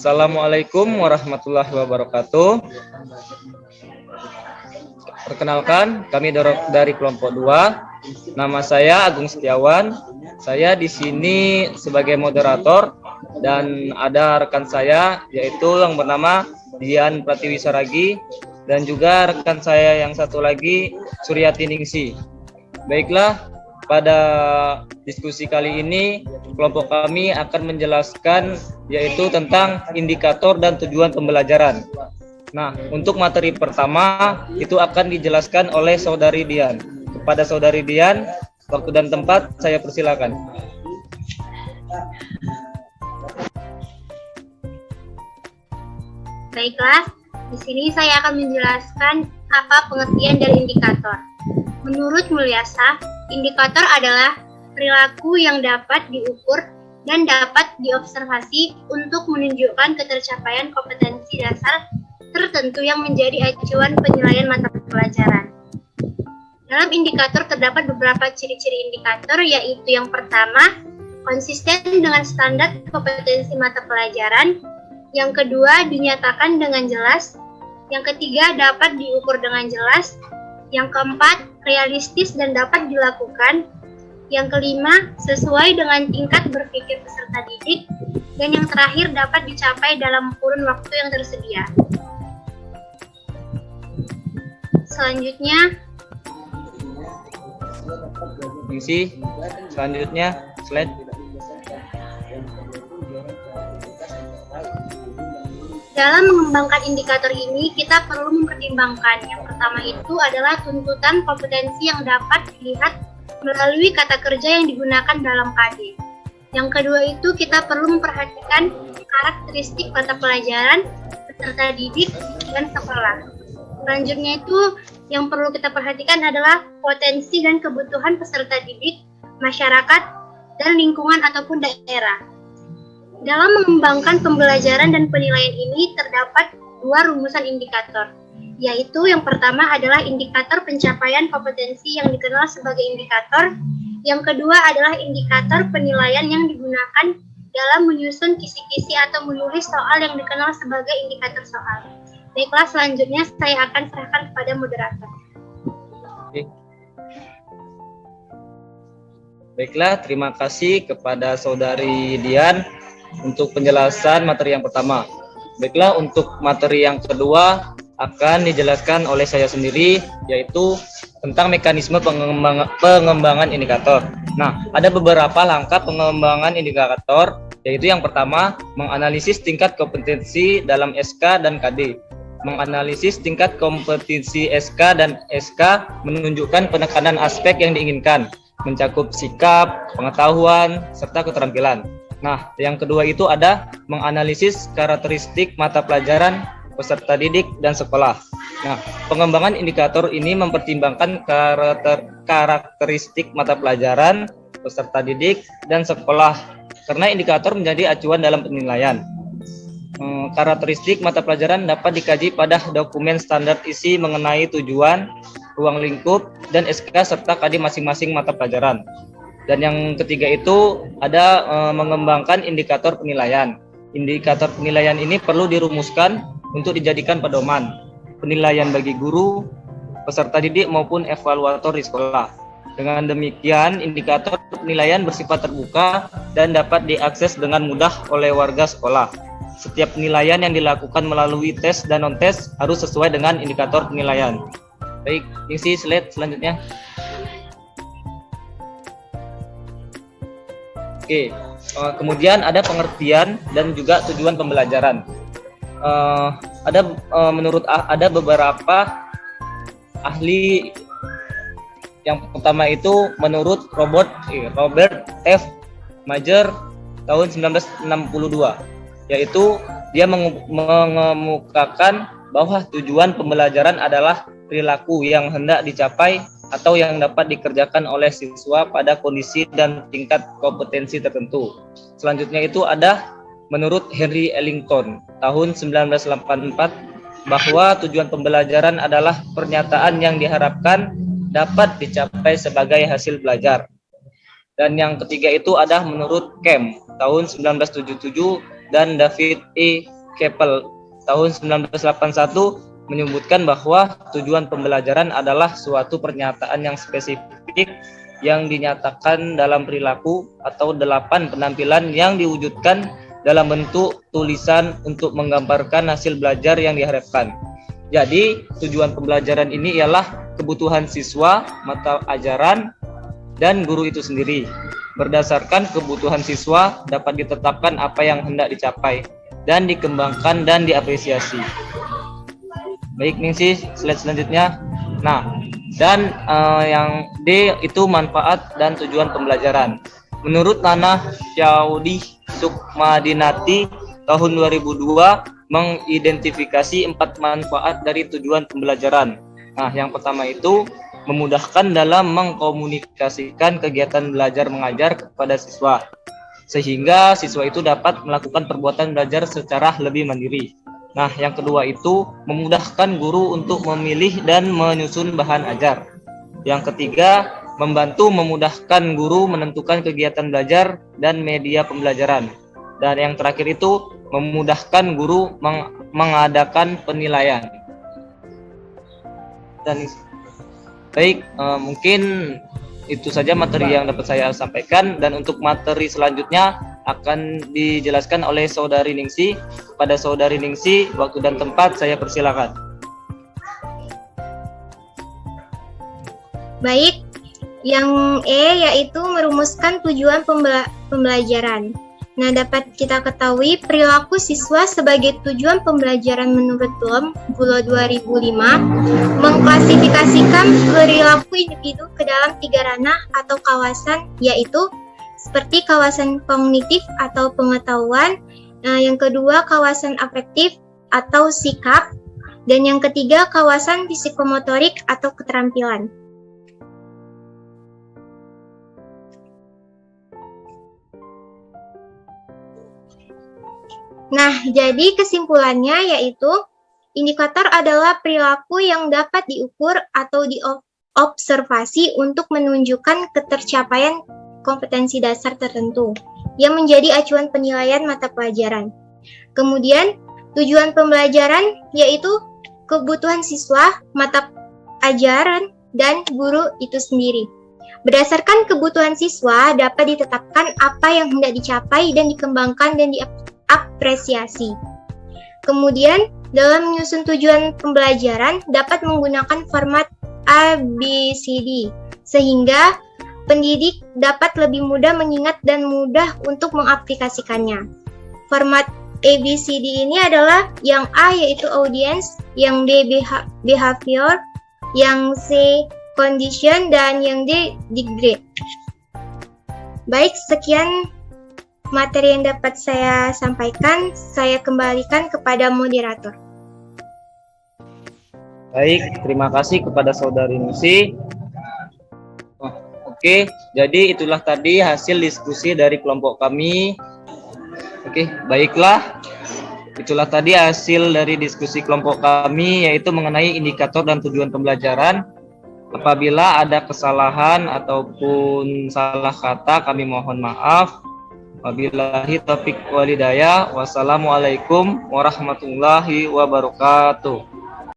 Assalamualaikum warahmatullahi wabarakatuh. Perkenalkan, kami dari kelompok 2. Nama saya Agung Setiawan. Saya di sini sebagai moderator dan ada rekan saya yaitu yang bernama Dian Pratiwisaragi dan juga rekan saya yang satu lagi Suryati Ningsi. Baiklah, pada diskusi kali ini kelompok kami akan menjelaskan yaitu tentang indikator dan tujuan pembelajaran. Nah, untuk materi pertama itu akan dijelaskan oleh Saudari Dian. Kepada Saudari Dian, waktu dan tempat saya persilakan. Baiklah, di sini saya akan menjelaskan apa pengertian dari indikator. Menurut Mulyasa, indikator adalah perilaku yang dapat diukur dan dapat diobservasi untuk menunjukkan ketercapaian kompetensi dasar tertentu yang menjadi acuan penilaian mata pelajaran. Dalam indikator terdapat beberapa ciri-ciri indikator, yaitu yang pertama, konsisten dengan standar kompetensi mata pelajaran. Yang kedua, dinyatakan dengan jelas. Yang ketiga, dapat diukur dengan jelas. Yang keempat, realistis dan dapat dilakukan. Yang kelima, sesuai dengan tingkat berpikir peserta didik. Dan yang terakhir, dapat dicapai dalam kurun waktu yang tersedia. Selanjutnya, slide. Dalam mengembangkan indikator ini, kita perlu mempertimbangkan. Yang pertama itu adalah tuntutan kompetensi yang dapat dilihat melalui kata kerja yang digunakan dalam KD. Yang kedua itu kita perlu memperhatikan karakteristik mata pelajaran, peserta didik, dan sekolah. Selanjutnya itu yang perlu kita perhatikan adalah potensi dan kebutuhan peserta didik, masyarakat, dan lingkungan ataupun daerah. Dalam mengembangkan pembelajaran dan penilaian ini terdapat dua rumusan indikator, yaitu yang pertama adalah indikator pencapaian kompetensi yang dikenal sebagai indikator, yang kedua adalah indikator penilaian yang digunakan dalam menyusun kisi-kisi atau menulis soal yang dikenal sebagai indikator soal. Baiklah, selanjutnya saya akan serahkan kepada moderator. Baiklah, terima kasih kepada Saudari Dian untuk penjelasan materi yang pertama. Baiklah, untuk materi yang kedua akan dijelaskan oleh saya sendiri, yaitu tentang mekanisme pengembangan indikator. Nah, ada beberapa langkah pengembangan indikator, yaitu yang pertama, menganalisis tingkat kompetensi dalam SK dan KD. Menganalisis tingkat kompetensi SK dan SK menunjukkan penekanan aspek yang diinginkan, mencakup sikap, pengetahuan, serta keterampilan. Nah, yang kedua itu ada menganalisis karakteristik mata pelajaran, peserta didik, dan sekolah. Nah, pengembangan indikator ini mempertimbangkan karakteristik mata pelajaran, peserta didik, dan sekolah, karena indikator menjadi acuan dalam penilaian. Karakteristik mata pelajaran dapat dikaji pada dokumen standar isi mengenai tujuan, ruang lingkup, dan SK serta KD masing-masing mata pelajaran. Dan yang ketiga itu ada mengembangkan indikator penilaian. Indikator penilaian ini perlu dirumuskan untuk dijadikan pedoman penilaian bagi guru, peserta didik maupun evaluator di sekolah. Dengan demikian, indikator penilaian bersifat terbuka dan dapat diakses dengan mudah oleh warga sekolah. Setiap penilaian yang dilakukan melalui tes dan non-tes harus sesuai dengan indikator penilaian. Baik, isi slide selanjutnya. Oke, kemudian ada pengertian dan juga tujuan pembelajaran. Ada beberapa ahli. Yang pertama itu menurut Robert F. Major tahun 1962, yaitu dia mengemukakan bahwa tujuan pembelajaran adalah perilaku yang hendak dicapai atau yang dapat dikerjakan oleh siswa pada kondisi dan tingkat kompetensi tertentu. Selanjutnya itu ada menurut Henry Ellington tahun 1984 bahwa tujuan pembelajaran adalah pernyataan yang diharapkan dapat dicapai sebagai hasil belajar. Dan yang ketiga itu ada menurut Kemp tahun 1977 dan David E. Keppel tahun 1981 menyebutkan bahwa tujuan pembelajaran adalah suatu pernyataan yang spesifik yang dinyatakan dalam perilaku atau 8 penampilan yang diwujudkan dalam bentuk tulisan untuk menggambarkan hasil belajar yang diharapkan. Jadi, tujuan pembelajaran ini ialah kebutuhan siswa, mata ajaran, dan guru itu sendiri. Berdasarkan kebutuhan siswa, dapat ditetapkan apa yang hendak dicapai, dan dikembangkan dan diapresiasi. Baik, Ningsi, slide selanjutnya. Nah, dan yang D itu manfaat dan tujuan pembelajaran. Menurut Nana Syaudi Sukmadinati tahun 2002 mengidentifikasi 4 manfaat dari tujuan pembelajaran. Nah, yang pertama itu memudahkan dalam mengkomunikasikan kegiatan belajar mengajar kepada siswa, sehingga siswa itu dapat melakukan perbuatan belajar secara lebih mandiri. Nah, yang kedua itu memudahkan guru untuk memilih dan menyusun bahan ajar. Yang ketiga, membantu memudahkan guru menentukan kegiatan belajar dan media pembelajaran. Dan yang terakhir itu memudahkan guru mengadakan penilaian. Dan baik, mungkin itu saja materi yang dapat saya sampaikan, dan untuk materi selanjutnya akan dijelaskan oleh Saudari Ningsi. Kepada Saudari Ningsi, waktu dan tempat saya persilakan. Baik, yang E yaitu merumuskan tujuan pembelajaran. Nah, dapat kita ketahui perilaku siswa sebagai tujuan pembelajaran menurut Bloom 2005 mengklasifikasikan perilaku individu ke dalam 3 ranah atau kawasan, yaitu seperti kawasan kognitif atau pengetahuan, yang kedua kawasan afektif atau sikap, dan yang ketiga kawasan psikomotorik atau keterampilan. Nah, jadi kesimpulannya yaitu indikator adalah perilaku yang dapat diukur atau diobservasi untuk menunjukkan ketercapaian kompetensi dasar tertentu yang menjadi acuan penilaian mata pelajaran. Kemudian, tujuan pembelajaran yaitu kebutuhan siswa, mata ajaran, dan guru itu sendiri. Berdasarkan kebutuhan siswa, dapat ditetapkan apa yang hendak dicapai dan dikembangkan dan diapresiasi. Kemudian, dalam menyusun tujuan pembelajaran dapat menggunakan format ABCD, sehingga pendidik dapat lebih mudah mengingat dan mudah untuk mengaplikasikannya. Format ABCD ini adalah yang A yaitu audience, yang B behavior, yang C condition, dan yang D degrade. Baik, sekian materi yang dapat saya sampaikan. Saya kembalikan kepada moderator. Baik, terima kasih kepada Saudari Ningsi. Oke, jadi itulah tadi hasil diskusi dari kelompok kami. Oke, baiklah. Itulah tadi hasil dari diskusi kelompok kami, yaitu mengenai indikator dan tujuan pembelajaran. Apabila ada kesalahan ataupun salah kata, kami mohon maaf. Wabillahi taufiq walhidayah. Wassalamualaikum warahmatullahi wabarakatuh.